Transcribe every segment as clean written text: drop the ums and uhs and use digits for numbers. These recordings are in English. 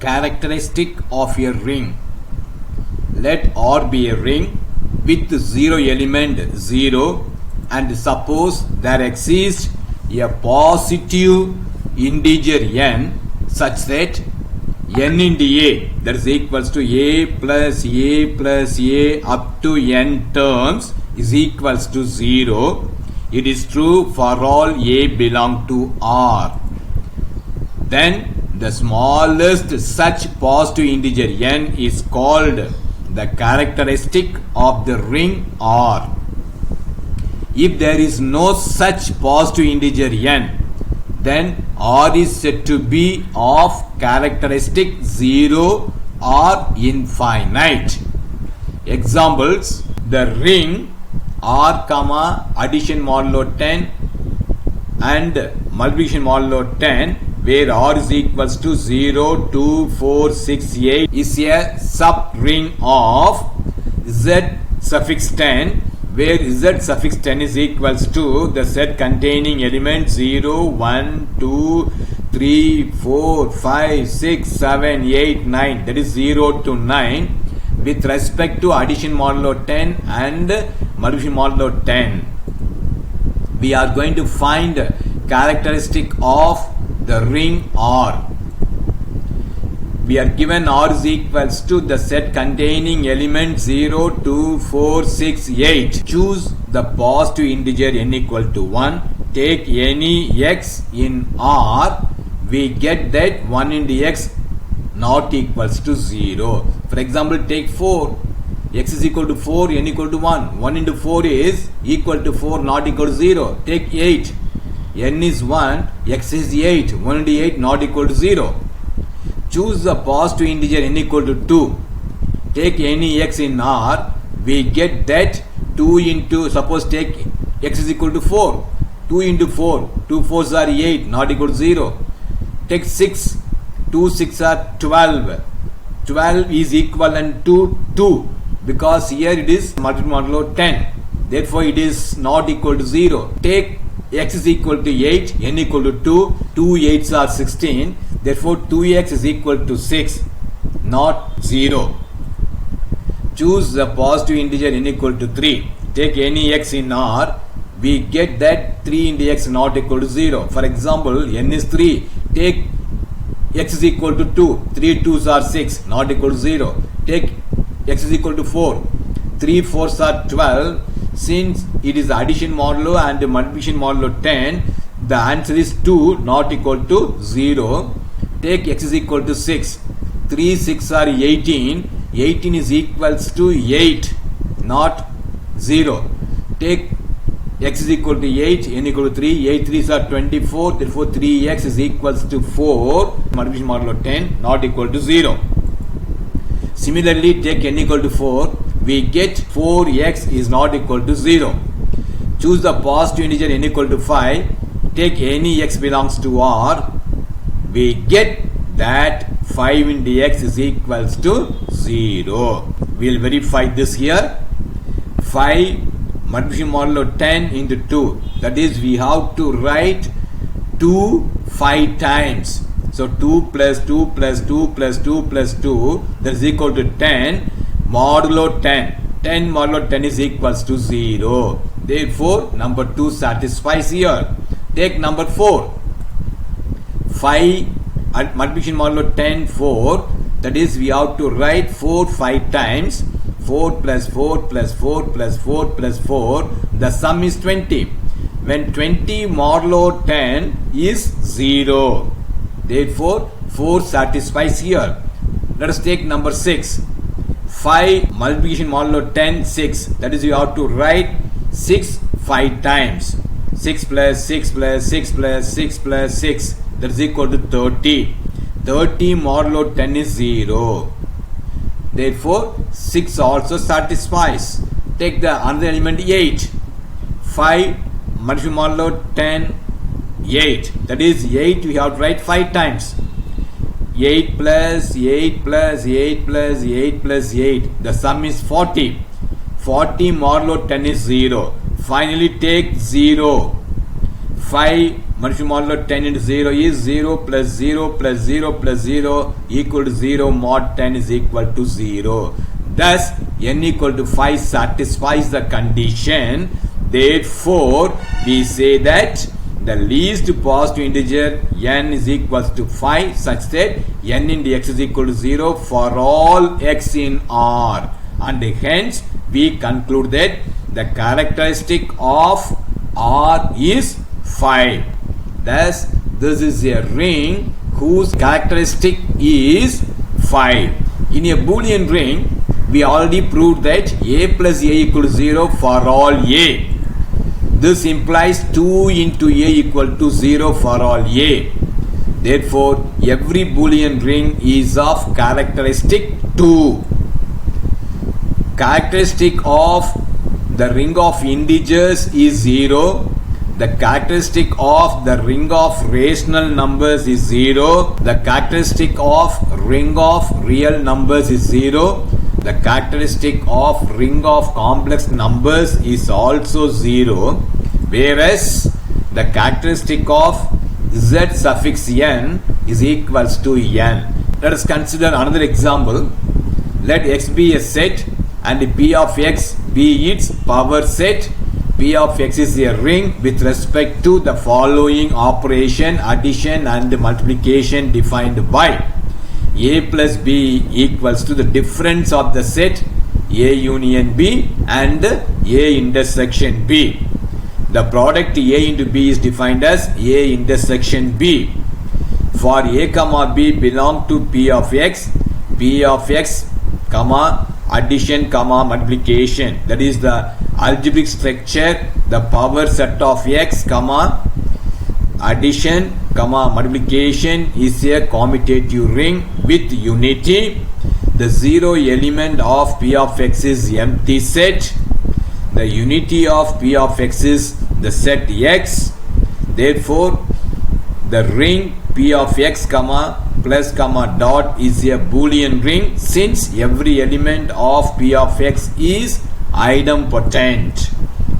characteristic of a ring. Let R be a ring with 0 element 0, and suppose there exists a positive integer n such that n into a, that is equals to a plus a up to n terms is equals to 0. It is true for all a belong to R. Then the smallest such positive integer n is called the characteristic of the ring R. If there is no such positive integer n, then R is said to be of characteristic 0 or infinite. Examples: the ring R, addition modulo 10 and multiplication modulo 10, where R is equals to 0, 2, 4, 6, 8 is a subring of Z suffix 10, where Z suffix 10 is equals to the set containing elements 0, 1, 2, 3, 4, 5, 6, 7, 8, 9, that is 0 to 9 with respect to addition modulo 10 and multiplication modulo 10. We are going to find characteristic of the ring R. We are given R is equals to the set containing elements 0, 2, 4, 6, 8. Choose the positive integer n equal to 1. Take any x in R. We get that 1 into x not equals to 0. For example, take 4. X is equal to 4, n equal to 1. 1 into 4 is equal to 4, not equal to 0. Take 8. N is 1, x is 8. 1 into 8 not equal to 0. Choose the positive integer n equal to 2. Take any x in R. We get that 2 into, suppose take x is equal to 4. 2 into 4. 2 4s are 8, not equal to 0. Take 6. 2 6 are 12. 12 is equivalent to 2, because here it is multiplication modulo 10. Therefore, it is not equal to 0. Take x is equal to 8, n equal to 2. 2 8s are 16. Therefore, 2x is equal to 6, not 0. Choose the positive integer n equal to 3. Take any x in R. We get that 3 into x not equal to 0. For example, n is 3. Take x is equal to 2. 3 2s are 6, not equal to 0. Take x is equal to 4. 3 4s are 12. Since it is addition modulo and multiplication modulo 10, the answer is 2, not equal to 0. Take x is equal to 6. 3 6 are 18. 18 is equals to 8, not 0. Take x is equal to 8, n equal to 3. 8 3s are 24. Therefore, 3x is equals to 4. Multiplication modulo 10, not equal to 0. Similarly, take n equal to 4. We get 4x is not equal to 0. Choose the positive integer n equal to 5. Take any x belongs to R. We get that 5 into x is equals to 0. We will verify this here. 5 multiplication modulo 10 into 2. That is, we have to write 2 5 times. So 2 plus 2 plus 2 plus 2 plus 2, that is equal to 10 modulo 10. 10 modulo 10 is equals to 0. Therefore, number 2 satisfies here. Take number 4. 5 multiplication modulo 10 4. That is, we have to write 4 5 times. 4 plus 4 plus 4 plus 4 plus 4. The sum is 20. When 20 modulo 10 is 0. Therefore, 4 satisfies here. Let us take number 6. 5 multiplication modulo 10 6. That is, you have to write 6 5 times. 6 plus 6 plus 6 plus 6 plus 6. That is equal to 30. 30 modulo 10 is 0. Therefore, 6 also satisfies. Take the another element 8. 5 multiplication modulo 10 8. That is 8 we have to write 5 times. 8 plus 8 plus 8 plus 8 plus 8. The sum is 40. 40 modulo 10 is 0. Finally, take 0. 5 multiplied modulo 10 into 0 is 0 plus 0 plus 0 plus 0 equal to 0 mod 10 is equal to 0. Thus n equal to 5 satisfies the condition. Therefore we say that the least positive integer n is equals to 5 such that n into x is equal to 0 for all x in R, and hence we conclude that the characteristic of R is 5. Thus this is a ring whose characteristic is 5. In a Boolean ring we already proved that a plus a equal to 0 for all a. This implies 2 into a equal to 0 for all a. Therefore every Boolean ring is of characteristic 2. Characteristic of the ring of integers is 0. The characteristic of the ring of rational numbers is 0. The characteristic of ring of real numbers is 0. The characteristic of ring of complex numbers is also 0. Whereas the characteristic of z suffix n is equals to n. Let us consider another example. Let x be a set and p of x be its power set. P of x is a ring with respect to the following operation addition and multiplication defined by a plus b equals to the difference of the set a union b and a intersection b. The product a into b is defined as a intersection b. For a comma b belong to p of x comma addition comma multiplication, that is the algebraic structure. The power set of x comma addition comma multiplication is a commutative ring with unity. The 0 element of p of x is empty set. The unity of p of x is the set x. Therefore the ring p of x comma plus comma dot is a Boolean ring since every element of p of x is idempotent.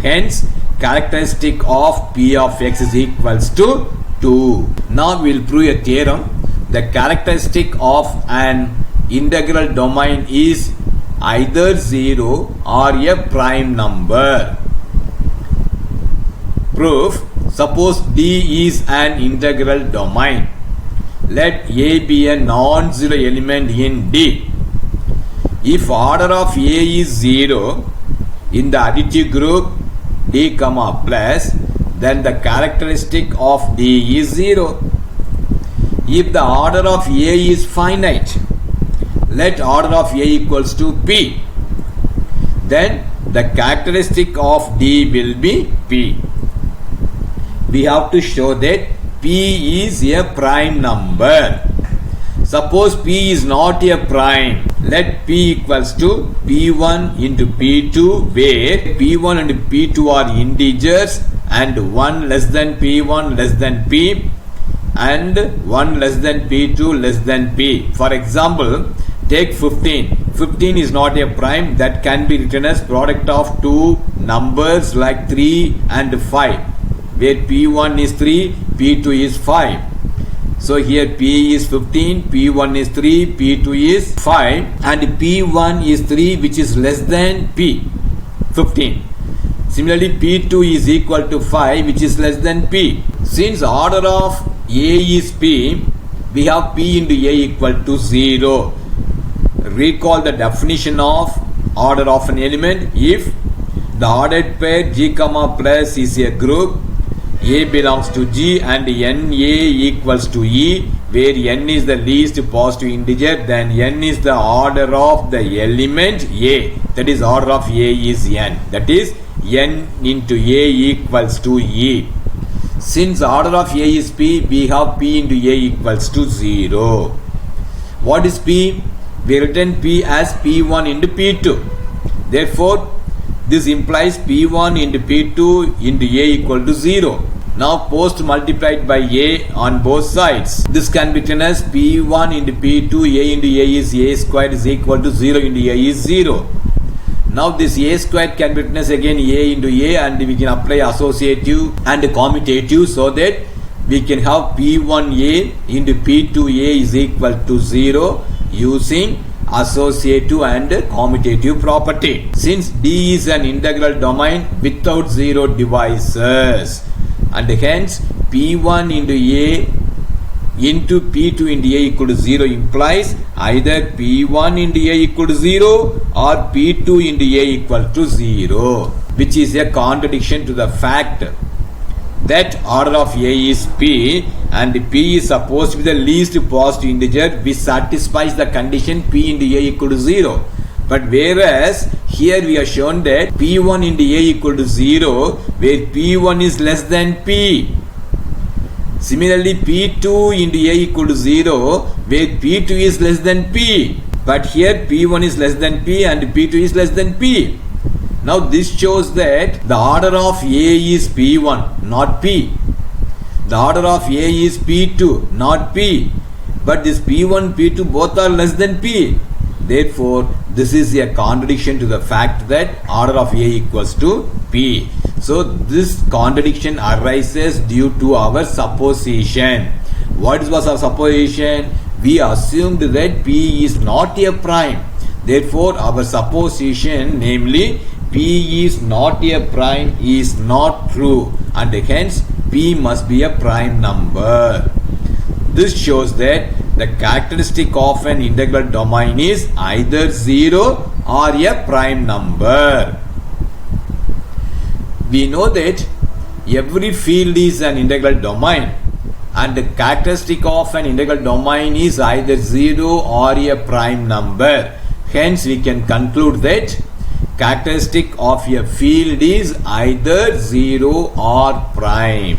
Hence characteristic of p of x is equals to 2. Now we will prove a theorem. The characteristic of an integral domain is either 0 or a prime number. Proof. Suppose D is an integral domain. Let A be a non-zero element in D. If order of A is 0 in the additive group D comma plus, then the characteristic of D is 0. If the order of A is finite, let order of A equals to P, then the characteristic of D will be P. We have to show that P is a prime number. Suppose P is not a prime, let P equals to P1 into P2, where P1 and P2 are integers and 1 less than P1 less than P and 1 less than P2 less than P. For example, take 15. 15 is not a prime. That can be written as product of two numbers like 3 and 5, where P1 is 3, P2 is 5. So here P is 15, P1 is 3, P2 is 5, and P1 is 3, which is less than P, 15. Similarly, P2 is equal to 5, which is less than P. Since order of A is P, we have P into A equal to 0. Recall the definition of order of an element. If the ordered pair G comma plus is a group, A belongs to G and NA equals to E, where n is the least positive integer, then n is the order of the element A. That is order of A is n. That is n into A equals to E. Since order of A is P, we have P into A equals to 0. What is P? We written P as P1 into P2. Therefore, this implies P1 into P2 into A equal to 0. Now post multiplied by A on both sides. This can be written as P1 into P2, A into A is A squared is equal to 0 into A is 0. Now this A squared can be written as again A into A, and we can apply associative and commutative so that we can have P1A into P2A is equal to 0 using associative and commutative property. Since D is an integral domain without zero divisors, and hence P1 into A into P2 into A equal to 0 implies either P1 into A equal to 0 or P2 into A equal to 0, which is a contradiction to the fact that order of A is P and P is supposed to be the least positive integer which satisfies the condition P into A equal to 0. But whereas here we have shown that P1 into A equal to 0 where P1 is less than P. Similarly, P2 into A equal to 0 where P2 is less than P. But here P1 is less than P and P2 is less than P. Now this shows that the order of A is P1, not P. The order of A is P2, not P. But this P1, P2 both are less than P. Therefore, this is a contradiction to the fact that order of A equals to P. So this contradiction arises due to our supposition. What was our supposition? We assumed that P is not a prime. Therefore, our supposition, namely P is not a prime, is not true, and hence P must be a prime number. This shows that the characteristic of an integral domain is either 0 or a prime number. We know that every field is an integral domain, and the characteristic of an integral domain is either 0 or a prime number. Hence, we can conclude that characteristic of a field is either 0 or prime.